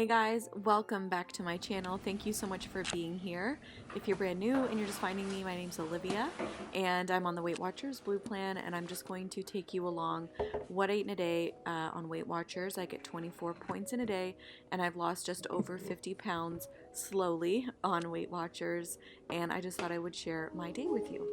Hey guys, welcome back to my channel. Thank you so much for being here. If you're brand new and you're just finding me, my name's Olivia and I'm on the Weight Watchers Blue Plan, and I'm just going to take you along what I eat in a day on Weight Watchers. I get 24 points in a day and I've lost just over 50 pounds slowly on Weight Watchers, and I just thought I would share my day with you.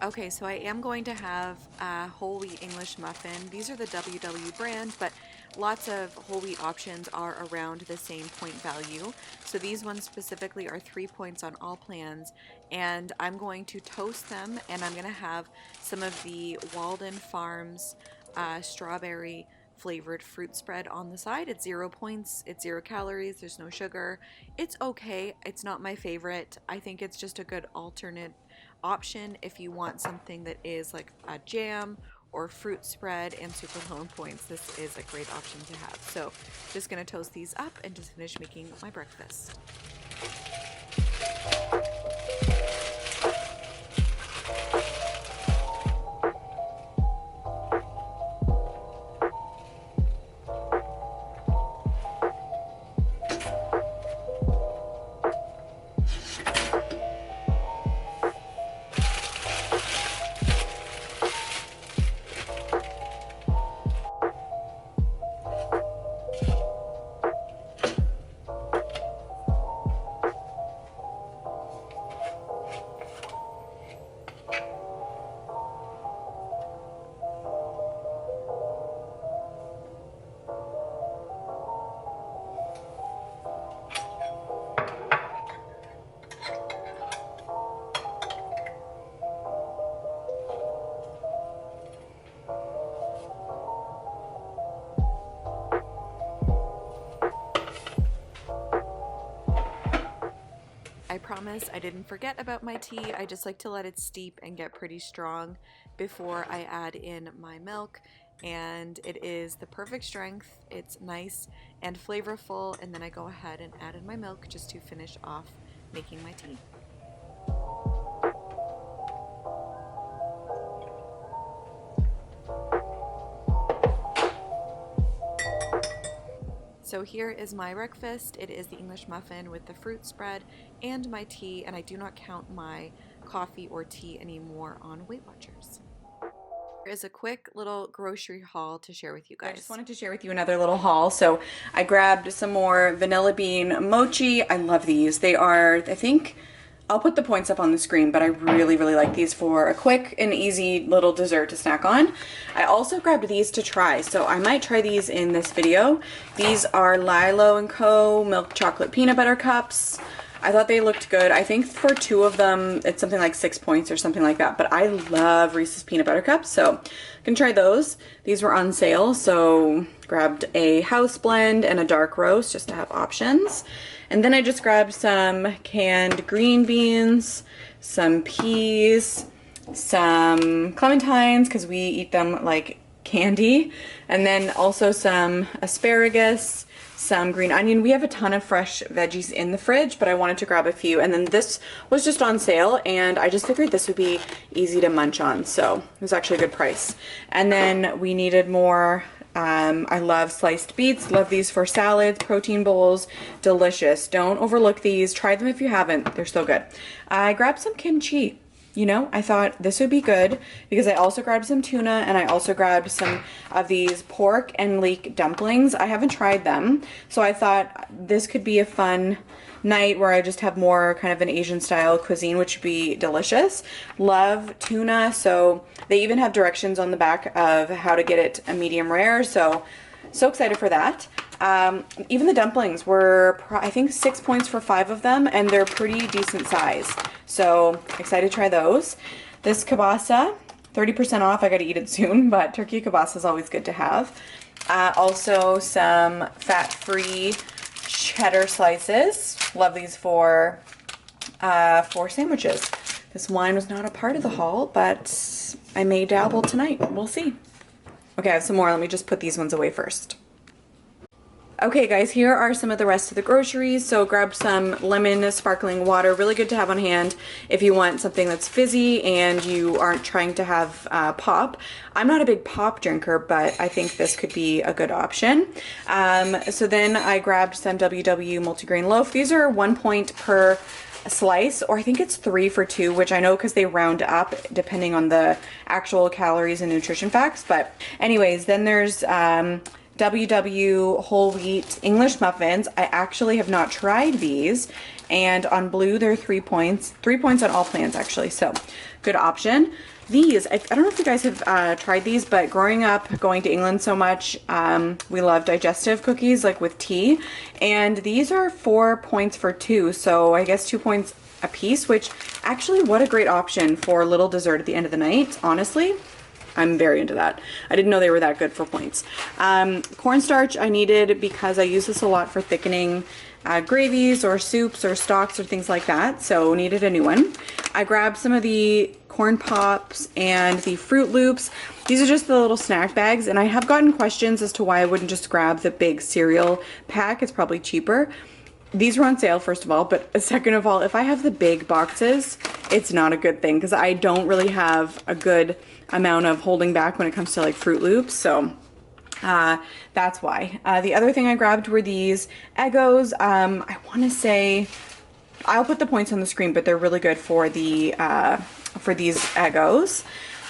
Okay, so I am going to have a whole wheat English muffin. These are the WW brand, but lots of whole wheat options are around the same point value. So these ones specifically are 3 points on all plans, and I'm going to toast them, and I'm going to have some of the Walden Farms strawberry flavored fruit spread on the side. It's 0 points, it's 0 calories, there's no sugar. It's okay, it's not my favorite. I think it's just a good alternate option if you want something that is like a jam or fruit spread and super low in points. This is a great option to have. So just gonna toast these up and just finish making my breakfast. I promise I didn't forget about my tea. I just like to let it steep and get pretty strong before I add in my milk, and it is the perfect strength. It's nice and flavorful, and then I go ahead and add in my milk just to finish off making my tea. So here is my breakfast. It is the English muffin with the fruit spread and my tea, and I do not count my coffee or tea anymore on Weight Watchers. Here is a quick little grocery haul to share with you guys. I just wanted to share with you another little haul. So I grabbed some more vanilla bean mochi. I love these. They are, I think, I'll put the points up on the screen, but I really like these for a quick and easy little dessert to snack on. I also grabbed these to try, so I might try these in this video. These are Lilo & Co. milk chocolate peanut butter cups. I thought they looked good. I think for 2 of them, it's something like 6 points or something like that, but I love Reese's peanut butter cups, so I'm gonna try those. These were on sale, so grabbed a house blend and a dark roast just to have options. And then I just grabbed some canned green beans, some peas, some clementines, because we eat them like candy, and then also some asparagus, some green onion. We have a ton of fresh veggies in the fridge, but I wanted to grab a few, and then this was just on sale, and I just figured this would be easy to munch on, so it was actually a good price. And then we needed more I love sliced beets, love these for salads, protein bowls, delicious. Don't overlook these. Try them if you haven't. They're so good. I grabbed some kimchi. you know, I thought this would be good because I also grabbed some tuna and I also grabbed some of these pork and leek dumplings. I haven't tried them, so I thought this could be a fun night where I just have more kind of an Asian style cuisine, which would be delicious. Love tuna, so they even have directions on the back of how to get it a medium rare, so excited for that. Even the dumplings were, I think, 6 points for 5 of them, and they're pretty decent size. So excited to try those. This kielbasa, 30% off. I gotta eat it soon, but turkey kielbasa is always good to have. Also some fat-free cheddar slices. Love these for sandwiches. This wine was not a part of the haul, but I may dabble tonight. We'll see. Okay, I have some more. Let me just put these ones away first. Okay guys, here are some of the rest of the groceries. So grab some lemon sparkling water, really good to have on hand if you want something that's fizzy and you aren't trying to have pop. I'm not a big pop drinker, but I think this could be a good option. So then I grabbed some WW multigrain loaf. These are 1 point per slice, or I think it's 3 for 2, which I know because they round up depending on the actual calories and nutrition facts. But anyways, then there's WW whole wheat English muffins. I actually have not tried these, and on blue they're 3 points. 3 points on all plans actually, so good option. These, I don't know if you guys have tried these, but growing up, going to England so much, we love digestive cookies like with tea, and these are 4 points for 2, so I guess 2 points a piece, which actually what a great option for a little dessert at the end of the night, honestly. I'm very into that. I didn't know they were that good for points. Cornstarch I needed because I use this a lot for thickening gravies or soups or stocks or things like that, so needed a new one. I grabbed some of the corn pops and the Fruit Loops. These are just the little snack bags, and I have gotten questions as to why I wouldn't just grab the big cereal pack. It's probably cheaper. These were on sale, first of all, but second of all, if I have the big boxes, it's not a good thing because I don't really have a good amount of holding back when it comes to like Fruit Loops, so that's why. The other thing I grabbed were these Eggos. I want to say, I'll put the points on the screen, but they're really good for the for these Eggos.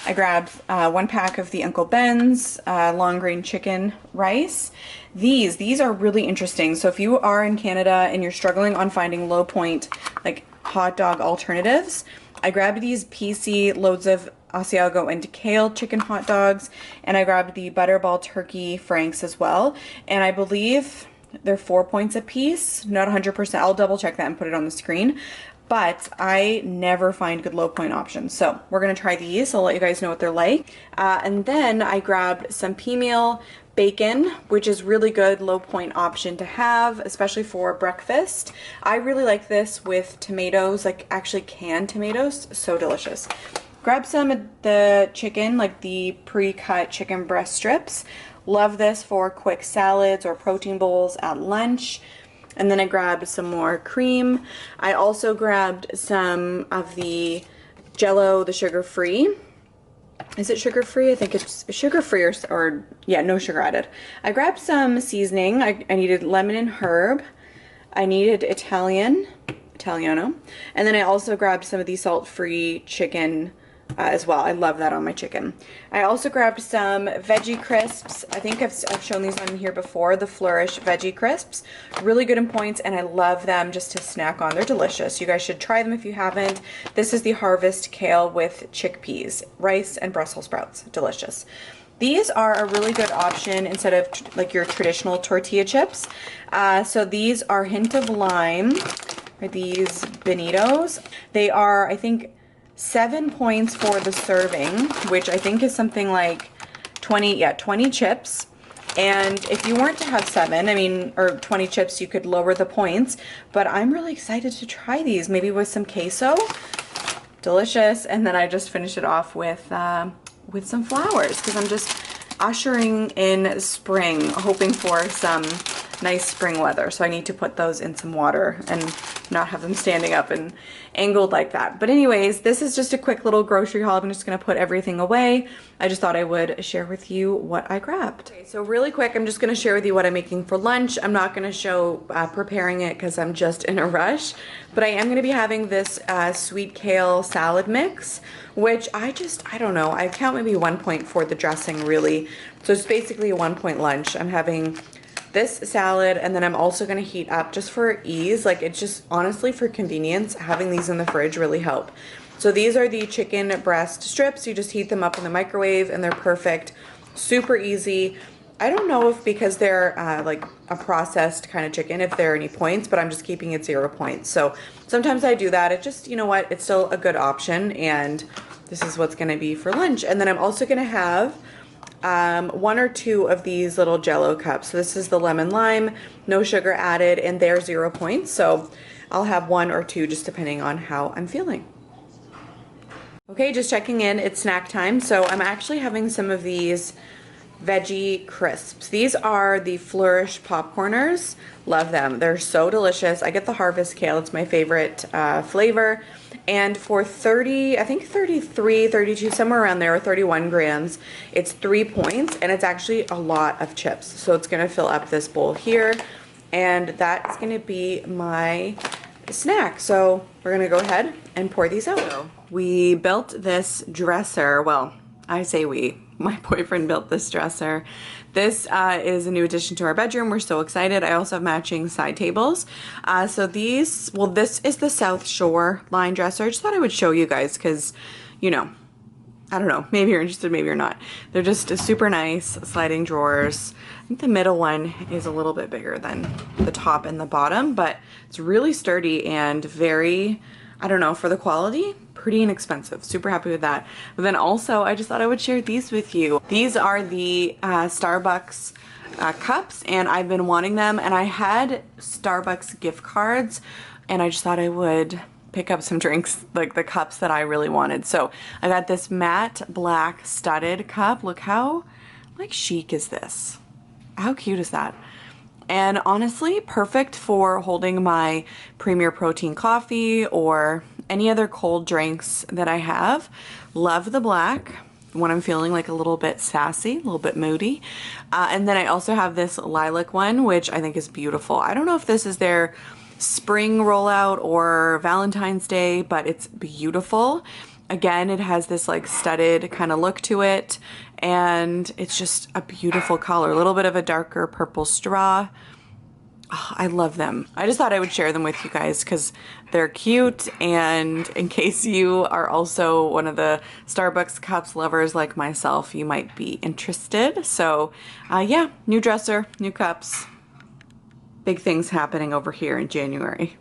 I grabbed 1 pack of the Uncle Ben's long grain chicken rice. These are really interesting. So if you are in Canada and you're struggling on finding low point like hot dog alternatives, I grabbed these PC loads of Asiago and kale chicken hot dogs, and I grabbed the Butterball turkey franks as well, and I believe they're 4 points a piece. Not 100%. I'll double check that and put it on the screen, but I never find good low point options, so we're gonna try these. I'll let you guys know what they're like. And then I grabbed some pea meal bacon, which is really good low point option to have, especially for breakfast. I really like this with tomatoes, like actually canned tomatoes. So delicious. Grab some of the chicken, like the pre-cut chicken breast strips. Love this for quick salads or protein bowls at lunch. And then I grabbed some more cream. I also grabbed some of the Jell-O, the sugar-free. Is it sugar-free? I think it's sugar-free or yeah, no sugar added. I grabbed some seasoning. I needed lemon and herb. I needed Italiano. And then I also grabbed some of the salt-free chicken as well. I love that on my chicken. I also grabbed some veggie crisps. I think I've shown these on here before, the Flourish veggie crisps. Really good in points, and I love them just to snack on. They're delicious. You guys should try them if you haven't. This is the Harvest Kale with chickpeas, rice, and Brussels sprouts. Delicious. These are a really good option instead of like your traditional tortilla chips. So these are Hint of Lime, or these Bonitos. They are, I think, 7 points for the serving, which I think is something like 20 chips. And if you weren't to have 7, I mean, or 20 chips, you could lower the points. But I'm really excited to try these, maybe with some queso. Delicious. And then I just finished it off with some flowers because I'm just ushering in spring, hoping for some nice spring weather. So I need to put those in some water and not have them standing up and angled like that. But anyways, this is just a quick little grocery haul. I'm just gonna put everything away. I just thought I would share with you what I grabbed. Okay, so really quick, I'm just gonna share with you what I'm making for lunch. I'm not gonna show preparing it because I'm just in a rush, but I am gonna be having this sweet kale salad mix, which I don't know, I count maybe 1 point for the dressing really. So it's basically a 1 point lunch. I'm having this salad, and then I'm also gonna heat up just for ease. Like, it's just honestly for convenience, having these in the fridge really help. So these are the chicken breast strips. You just heat them up in the microwave and they're perfect, super easy. I don't know if because they're like a processed kind of chicken, if there are any points, but I'm just keeping it 0 points. So sometimes I do that. It just, you know what, it's still a good option, and this is what's gonna be for lunch. And then I'm also gonna have 1 or 2 of these little Jello cups. So this is the lemon lime, no sugar added, and they're 0 points. So I'll have 1 or 2 just depending on how I'm feeling. Okay, just checking in, it's snack time. So I'm actually having some of these veggie crisps. These are the Flourish popcorners. Love them. They're so delicious. I get the harvest kale. It's my favorite flavor. And for 30, I think 33, 32, somewhere around there, or 31 grams, it's 3 points, and it's actually a lot of chips. So it's gonna fill up this bowl here, and that's gonna be my snack. So we're gonna go ahead and pour these out. So we built this dresser. Well, I say we. My boyfriend built this dresser. This is a new addition to our bedroom. We're so excited. I also have matching side tables. So these, well, this is the South Shore line dresser. I just thought I would show you guys because, you know, I don't know, maybe you're interested, maybe you're not. They're just super nice sliding drawers. I think the middle one is a little bit bigger than the top and the bottom, but it's really sturdy and very, I don't know, for the quality, pretty inexpensive. Super happy with that. But then also, I just thought I would share these with you. These are the Starbucks cups, and I've been wanting them, and I had Starbucks gift cards, and I just thought I would pick up some drinks, like the cups that I really wanted. So I got this matte black studded cup. Look how like chic is this? How cute is that? And honestly, perfect for holding my Premier Protein coffee or any other cold drinks that I have. Love the black when I'm feeling like a little bit sassy, a little bit moody. And then I also have this lilac one, which I think is beautiful. I don't know if this is their spring rollout or Valentine's Day, but it's beautiful. Again, it has this like studded kind of look to it, and it's just a beautiful color. A little bit of a darker purple straw. Oh, I love them. I just thought I would share them with you guys because they're cute, and in case you are also one of the Starbucks cups lovers like myself, you might be interested. So yeah, new dresser, new cups. Big things happening over here in January.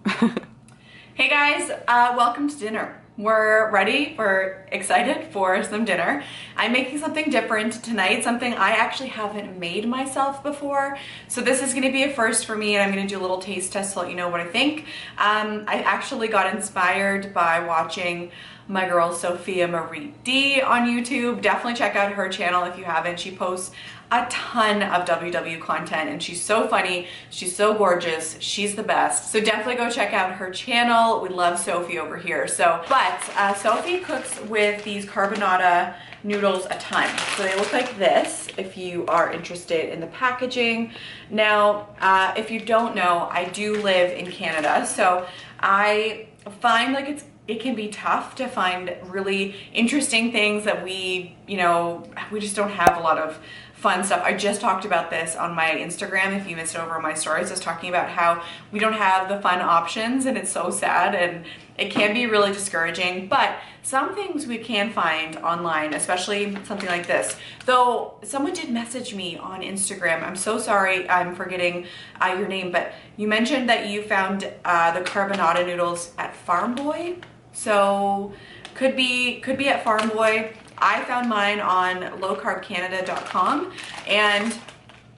Hey guys, welcome to dinner. We're ready, we're excited for some dinner. I'm making something different tonight, something I actually haven't made myself before. So this is gonna be a first for me, and I'm gonna do a little taste test to let you know what I think. I actually got inspired by watching my girl Sophia Marie D on YouTube. Definitely check out her channel if you haven't. She posts a ton of WW content, and she's so funny, she's so gorgeous, she's the best. So definitely go check out her channel. We love Sophie over here. So, but Sophie cooks with these carbonara noodles a ton. So they look like this if you are interested in the packaging. Now, if you don't know, I do live in Canada, so I find like it can be tough to find really interesting things that we just don't have a lot of fun stuff. I just talked about this on my Instagram. If you missed it over on my stories, just talking about how we don't have the fun options, and it's so sad, and it can be really discouraging. But some things we can find online, especially something like this. Though someone did message me on Instagram. I'm so sorry, I'm forgetting your name, but you mentioned that you found the carbonara noodles at Farm Boy. So could be at Farm Boy. I found mine on lowcarbcanada.com, and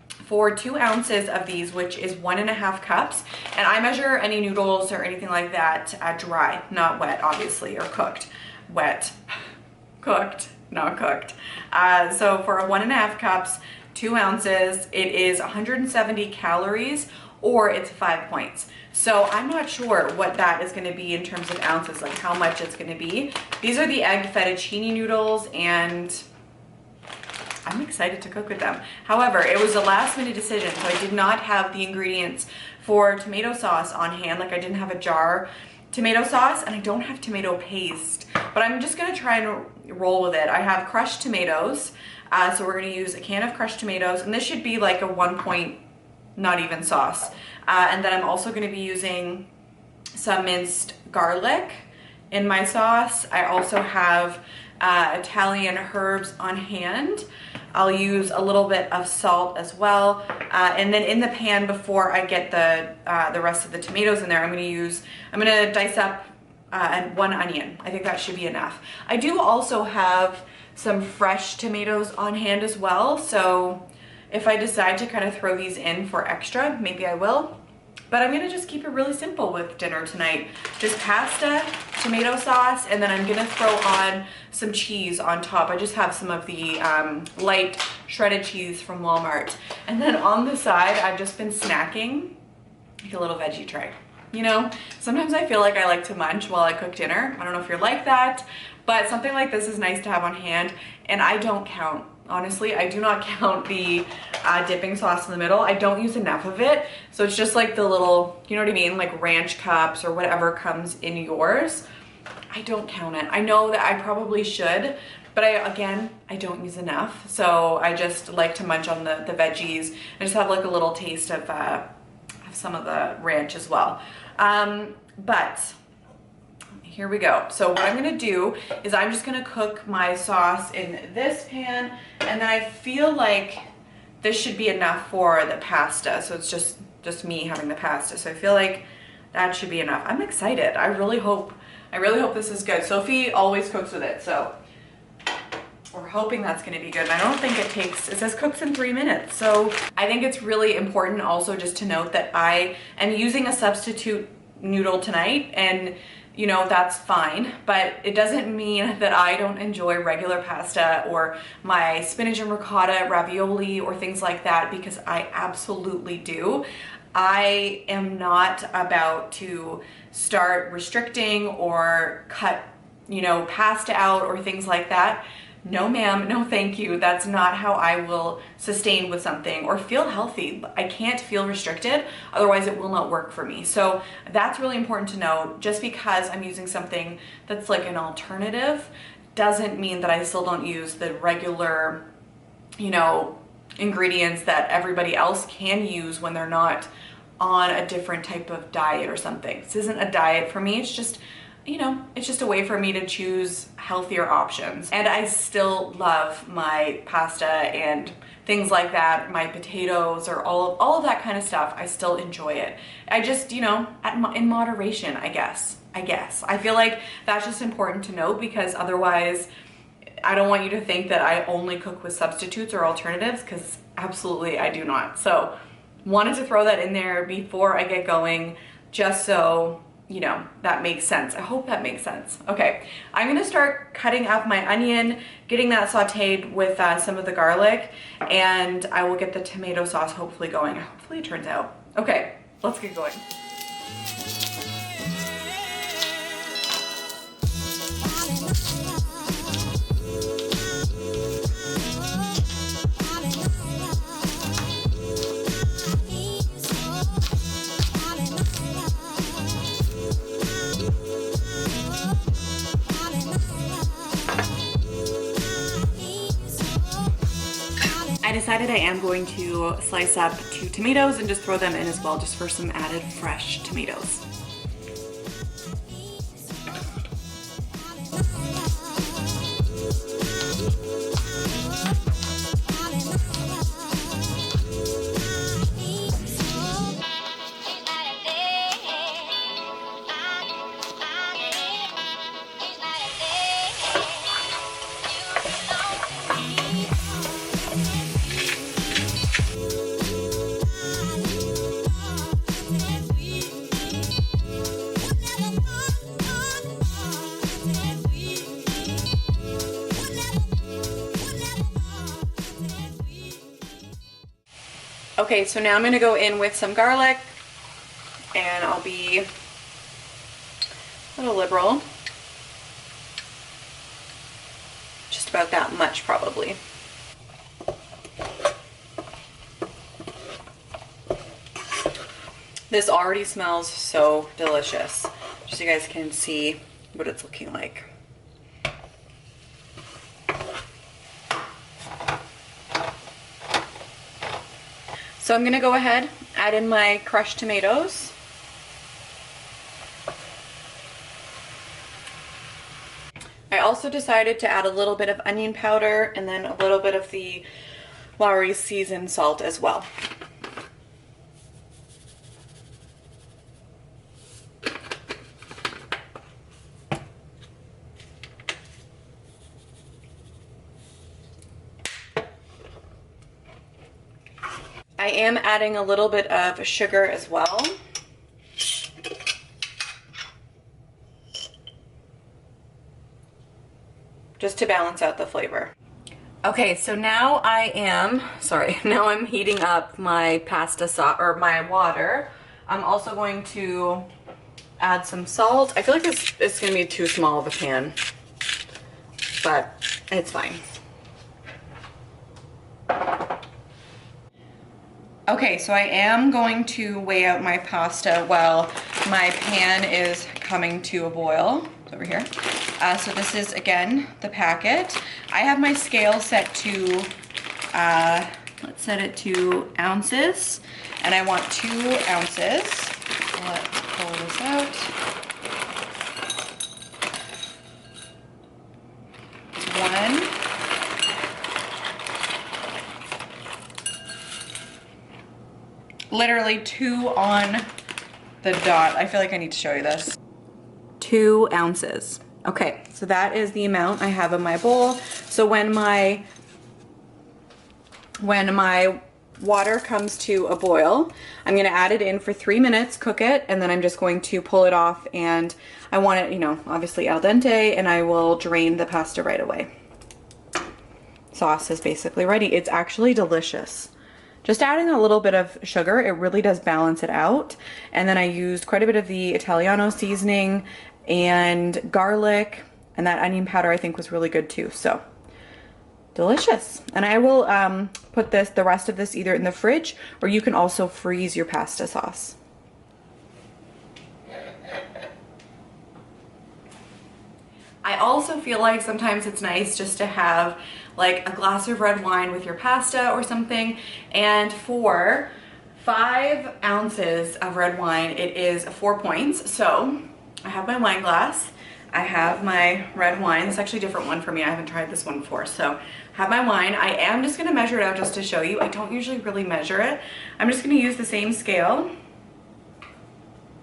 for 2 ounces of these, which is 1.5 cups, and I measure any noodles or anything like that dry, not wet, obviously, or cooked. Wet, cooked, not cooked. So for 1.5 cups, 2 ounces. It is 170 calories, or it's 5 points. So I'm not sure what that is gonna be in terms of ounces, like how much it's gonna be. These are the egg fettuccine noodles, and I'm excited to cook with them. However, it was a last minute decision, so I did not have the ingredients for tomato sauce on hand. Like, I didn't have a jar tomato sauce, and I don't have tomato paste, but I'm just gonna try and roll with it. I have crushed tomatoes, so we're gonna use a can of crushed tomatoes, and this should be like a 1 point, not even sauce. And then I'm also gonna be using some minced garlic in my sauce. I also have Italian herbs on hand. I'll use a little bit of salt as well. And then in the pan, before I get the rest of the tomatoes in there, I'm gonna dice up 1 onion. I think that should be enough. I do also have some fresh tomatoes on hand as well. So if I decide to kind of throw these in for extra, maybe I will. But I'm gonna just keep it really simple with dinner tonight. Just pasta, tomato sauce, and then I'm gonna throw on some cheese on top. I just have some of the light shredded cheese from Walmart. And then on the side, I've just been snacking, like a little veggie tray. You know, sometimes I feel like I like to munch while I cook dinner. I don't know if you're like that, but something like this is nice to have on hand. And I don't count. Honestly, I do not count the dipping sauce in the middle. I don't use enough of it. So it's just like the little, you know what I mean? Like ranch cups or whatever comes in yours. I don't count it. I know that I probably should, but again, I don't use enough. So I just like to munch on the veggies and just have like a little taste of some of the ranch as well. But here we go. So what I'm gonna do is I'm just gonna cook my sauce in this pan, and then I feel like this should be enough for the pasta. So it's just me having the pasta. So I feel like that should be enough. I'm excited. I really hope this is good. Sophie always cooks with it, so we're hoping that's gonna be good. And I don't think it says cooks in 3 minutes. So I think it's really important also just to note that I am using a substitute noodle tonight, and you know, that's fine, but it doesn't mean that I don't enjoy regular pasta or my spinach and ricotta ravioli or things like that, because I absolutely do. I am not about to start restricting or cut, you know, pasta out or things like that. No ma'am, no thank you. That's not how I will sustain with something or feel healthy. I can't feel restricted, otherwise it will not work for me. So that's really important to know. Just because I'm using something that's like an alternative doesn't mean that I still don't use the regular, you know, ingredients that everybody else can use when they're not on a different type of diet or something. This isn't a diet for me, it's just, you know, it's just a way for me to choose healthier options. And I still love my pasta and things like that, my potatoes or all of that kind of stuff. I still enjoy it. I just, you know, in moderation, I guess. I feel like that's just important to note, because otherwise I don't want you to think that I only cook with substitutes or alternatives, because absolutely I do not. So wanted to throw that in there before I get going, just so you know, that makes sense. I hope that makes sense. Okay, I'm gonna start cutting up my onion, getting that sauteed with some of the garlic, and I will get the tomato sauce hopefully going. Hopefully it turns out. Okay, let's get going. I decided I am going to slice up 2 tomatoes and just throw them in as well, just for some added fresh tomatoes. Okay, so now I'm gonna go in with some garlic, and I'll be a little liberal. Just about that much, probably. This already smells so delicious. Just so you guys can see what it's looking like. So I'm gonna go ahead, add in my crushed tomatoes. I also decided to add a little bit of onion powder and then a little bit of the Lowry's seasoned salt as well. I am adding a little bit of sugar as well. Just to balance out the flavor. Okay, so now now I'm heating up my pasta sauce, or my water. I'm also going to add some salt. I feel like it's gonna be too small of a pan, but it's fine. Okay, so I am going to weigh out my pasta while my pan is coming to a boil. It's over here. So this is, again, the packet. I have my scale set to, let's set it to ounces, and I want 2 ounces. So let's pull this out. 1. Literally 2 on the dot. I feel like I need to show you this. 2 ounces. Okay, so that is the amount I have in my bowl. So when my water comes to a boil, I'm gonna add it in for 3 minutes, cook it, and then I'm just going to pull it off, and I want it, you know, obviously al dente, and I will drain the pasta right away. Sauce is basically ready. It's actually delicious. Just adding a little bit of sugar, it really does balance it out. And then I used quite a bit of the Italiano seasoning and garlic, and that onion powder I think was really good too. So delicious. And I will put the rest of this either in the fridge, or you can also freeze your pasta sauce. I also feel like sometimes it's nice just to have like a glass of red wine with your pasta or something. And for 5 ounces of red wine, it is 4 points. So I have my wine glass. I have my red wine. It's actually a different one for me. I haven't tried this one before. So I have my wine. I am just gonna measure it out just to show you. I don't usually really measure it. I'm just gonna use the same scale.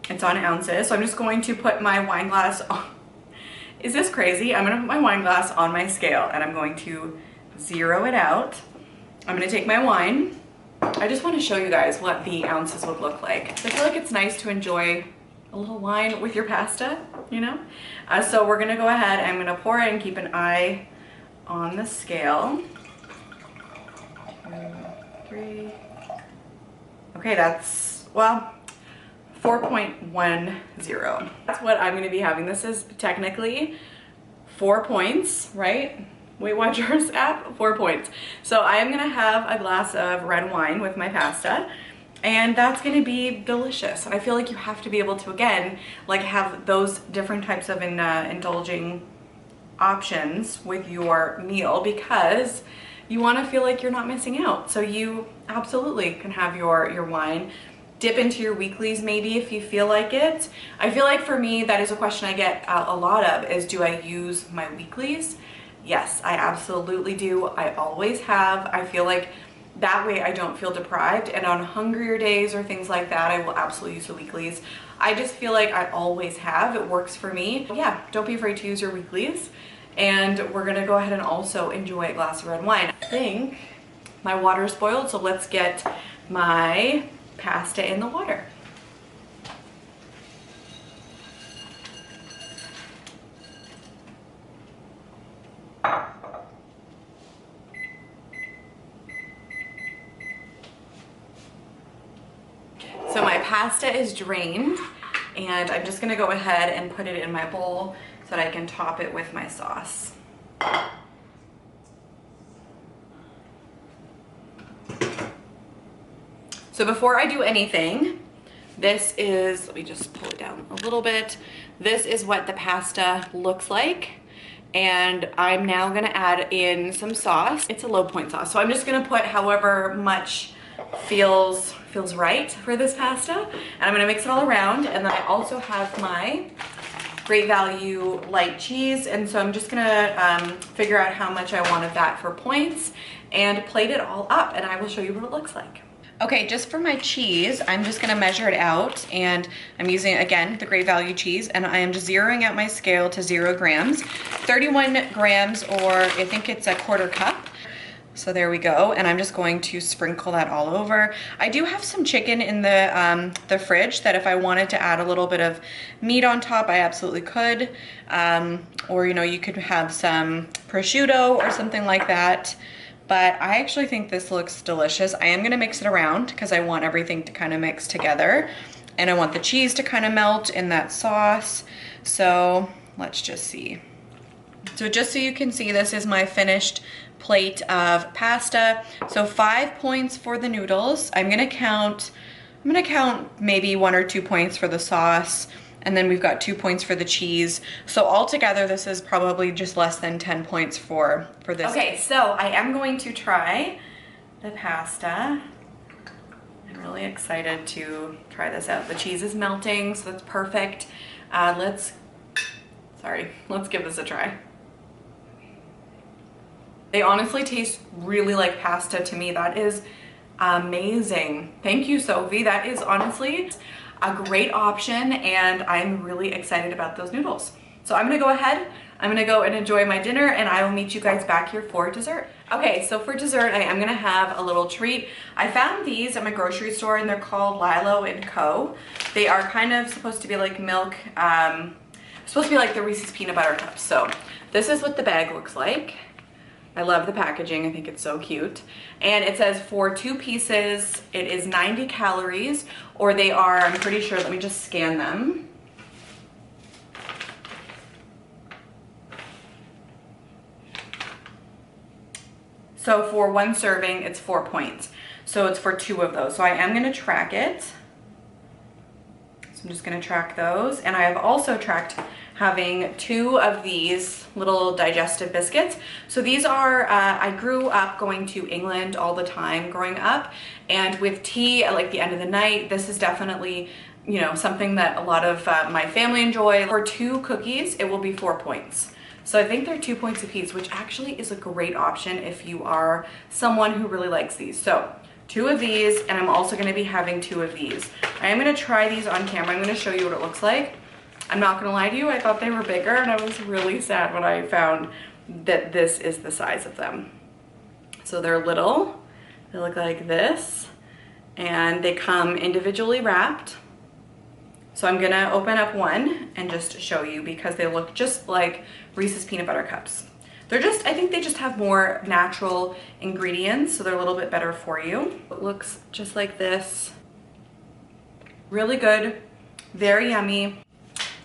It's on ounces. So I'm just going to put my wine glass on. Is this crazy? I'm gonna put my wine glass on my scale and I'm going to zero it out. I'm gonna take my wine. I just wanna show you guys what the ounces would look like. I feel like it's nice to enjoy a little wine with your pasta, you know? So we're gonna go ahead, I'm gonna pour it and keep an eye on the scale. 2, 3. Okay, that's, well, 4.10. That's what I'm gonna be having. This is technically 4 points, right? Weight Watchers app, 4 points. So I am gonna have a glass of red wine with my pasta, and that's gonna be delicious. And I feel like you have to be able to, again, like have those different types of indulging options with your meal, because you wanna feel like you're not missing out. So you absolutely can have your wine. Dip into your weeklies maybe if you feel like it. I feel like for me, that is a question I get a lot of, is do I use my weeklies? Yes, I absolutely do. I always have. I feel like that way I don't feel deprived, and on hungrier days or things like that, I will absolutely use the weeklies. I just feel like I always have. It works for me. Yeah, don't be afraid to use your weeklies. And we're gonna go ahead and also enjoy a glass of red wine. I think my water is boiled, so let's get my pasta in the water. pasta is drained, and I'm just gonna go ahead and put it in my bowl so that I can top it with my sauce. So before I do anything, this is, let me just pull it down a little bit. This is what the pasta looks like. And I'm now gonna add in some sauce. It's a low point sauce. So I'm just gonna put however much feels right for this pasta. And I'm gonna mix it all around. And then I also have my Great Value light cheese. And so I'm just gonna figure out how much I want of that for points and plate it all up. And I will show you what it looks like. Okay, just for my cheese, I'm just gonna measure it out, and I'm using, again, the Great Value cheese, and I am just zeroing out my scale to 0 grams. 31 grams, or I think it's a 1/4 cup. So there we go, and I'm just going to sprinkle that all over. I do have some chicken in the fridge that if I wanted to add a little bit of meat on top, I absolutely could. Or, you know, you could have some prosciutto or something like that. But I actually think this looks delicious. I am gonna mix it around because I want everything to kind of mix together. And I want the cheese to kind of melt in that sauce. So let's just see. So just so you can see, this is my finished plate of pasta. So 5 points for the noodles. I'm gonna count maybe 1 or 2 points for the sauce. And then we've got 2 points for the cheese. So altogether, this is probably just less than 10 points for this. Okay, so I am going to try the pasta. I'm really excited to try this out. The cheese is melting, so that's perfect. Let's give this a try. They honestly taste really like pasta to me. That is amazing. Thank you, Sophie. That is honestly a great option, and I'm really excited about those noodles. So I'm gonna go ahead, I'm gonna go and enjoy my dinner, and I will meet you guys back here for dessert. Okay, so for dessert, I am gonna have a little treat. I found these at my grocery store, and they're called Lilo & Co. They are kind of supposed to be like milk, supposed to be like the Reese's peanut butter cups. So this is what the bag looks like. I love the packaging, I think it's so cute. And it says for 2 pieces, it is 90 calories, or they are, I'm pretty sure, let me just scan them. So for 1 serving, it's 4 points. So it's for 2 of those. So I am gonna track it. So I'm just gonna track those. And I have also tracked having 2 of these little digestive biscuits. So these are, I grew up going to England all the time growing up, and with tea at like the end of the night, this is definitely, you know, something that a lot of my family enjoy. For 2 cookies, it will be 4 points. So I think they're 2 points a piece, which actually is a great option if you are someone who really likes these. So 2 of these, and I'm also gonna be having 2 of these. I am gonna try these on camera. I'm gonna show you what it looks like. I'm not gonna lie to you, I thought they were bigger, and I was really sad when I found that this is the size of them. So they're little, they look like this, and they come individually wrapped. So I'm gonna open up one and just show you because they look just like Reese's peanut butter cups. They're just, I think they just have more natural ingredients, so they're a little bit better for you. It looks just like this. Really good, very yummy.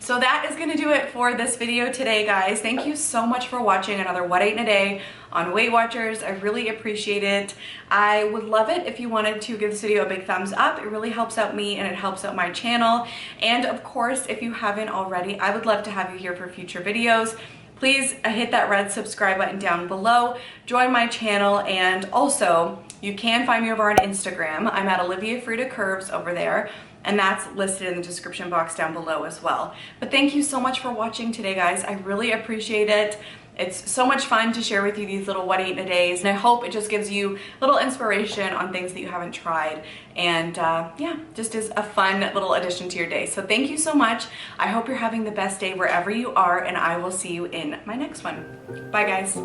So that is gonna do it for this video today, guys. Thank you so much for watching another What I Ate in a Day on Weight Watchers. I really appreciate it. I would love it if you wanted to give this video a big thumbs up. It really helps out me and it helps out my channel. And of course, if you haven't already, I would love to have you here for future videos. Please hit that red subscribe button down below, join my channel, and also you can find me over on Instagram. I'm at OliviaFredaCurves over there, and that's listed in the description box down below as well. But thank you so much for watching today, guys. I really appreciate it. It's so much fun to share with you these little What I Ate in a Days, and I hope it just gives you a little inspiration on things that you haven't tried, and yeah, just is a fun little addition to your day. So thank you so much. I hope you're having the best day wherever you are, and I will see you in my next one. Bye, guys.